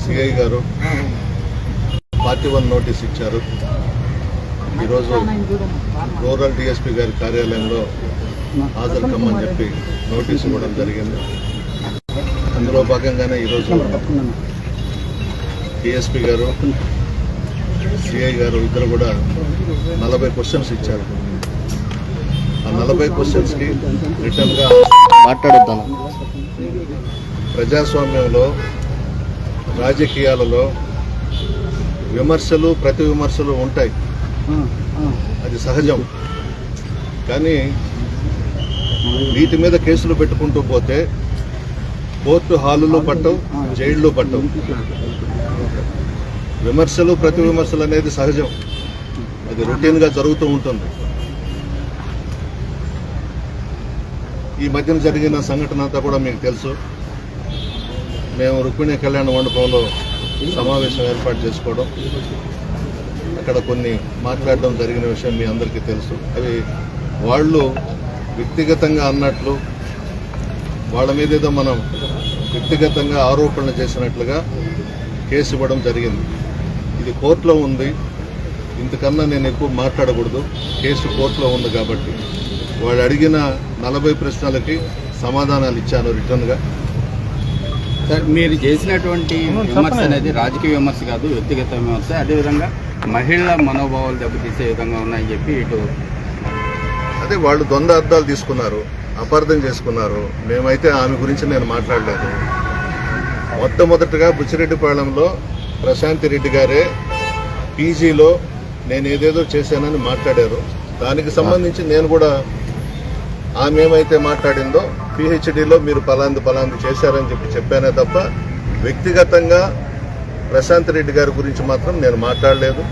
CI గారు party 1 notice ఇచ్చారు. ఈరోజు రూరల్ డిఎస్పీ గారి కార్యాలయంలో హాజరు కమ్మని చెప్పి నోటీస్ ఇవ్వడం జరిగింది. అందులో భాగంగానే ఈరోజు డిఎస్పీ గారు సిఐ గారు ఇద్దరు కూడా 40 క్వశ్చన్స్ ఇచ్చారు. ఆ 40 క్వశ్చన్స్కి రిటర్న్గా మాట్లాడుతాను. ప్రజాస్వామ్యంలో రాజకీయాలలో విమర్శలు ప్రతి విమర్శలు ఉంటాయి, అది సహజం. కానీ వీటి మీద కేసులు పెట్టుకుంటూ పోతే కోర్టు హాలులో పట్టవు, జైళ్ళు పట్టవు. విమర్శలు ప్రతి విమర్శలు అనేది సహజం, అది రొటీన్గా జరుగుతూ ఉంటుంది. ఈ మధ్యన జరిగిన సంఘటన అంతా కూడా మీకు తెలుసు. మేము రుక్మిణి కళ్యాణ మండపంలో సమావేశం ఏర్పాటు చేసుకోవడం, అక్కడ కొన్ని మాట్లాడడం జరిగిన విషయం మీ అందరికీ తెలుసు. అవి వాళ్ళు వ్యక్తిగతంగా అన్నట్లు, వాళ్ళ మీద ఏదో మనం వ్యక్తిగతంగా ఆరోపణలు చేసినట్లుగా కేసు ఇవ్వడం జరిగింది. ఇది కోర్టులో ఉంది, ఇంతకన్నా నేను ఎక్కువ మాట్లాడకూడదు. కేసు కోర్టులో ఉంది కాబట్టి వాళ్ళు అడిగిన 40 ప్రశ్నలకి సమాధానాలు ఇచ్చాను రిటర్న్గా. సార్, మీరు చేసినటువంటి విమర్శ అనేది రాజకీయ విమర్శ కాదు, వ్యక్తిగత విమర్శ. అదేవిధంగా మహిళల మనోభావాలు దెబ్బతీసే విధంగా ఉన్నాయని చెప్పి ఇటు అదే వాళ్ళు ద్వంద్వ అర్థాలు తీసుకున్నారు, అపార్థం చేసుకున్నారు. మేమైతే ఆమె గురించి నేను మాట్లాడలేదు. మొట్టమొదటిగా బుచ్చిరెడ్డిపాళెంలో ప్రశాంతి రెడ్డి గారే పీజీలో నేను ఏదేదో చేశానని మాట్లాడారు. దానికి సంబంధించి నేను కూడా ఆమె ఏమైతే మాట్లాడిందో పిహెచ్డిలో మీరు పలాంది చేశారని చెప్పానే తప్ప వ్యక్తిగతంగా ప్రశాంత్ రెడ్డి గారి గురించి మాత్రం నేను మాట్లాడలేదు.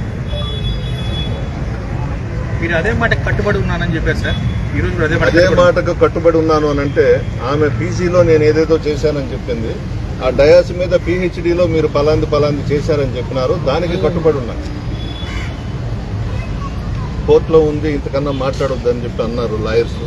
మీరు అదే మాటకు కట్టుబడి ఉన్నానని చెప్పారు సార్. ఈరోజు అదే మాటకు కట్టుబడి ఉన్నాను అని అంటే ఆమె పీజీలో నేను ఏదేదో చేశానని చెప్పింది. ఆ డయాస్ మీద పిహెచ్డిలో మీరు పలాంది చేశారని చెప్పినారు, దానికి కట్టుబడి ఉన్నాను. కోర్టులో ఉంది, ఇంతకన్నా మాట్లాడొద్దని చెప్పి అన్నారు లాయర్స్.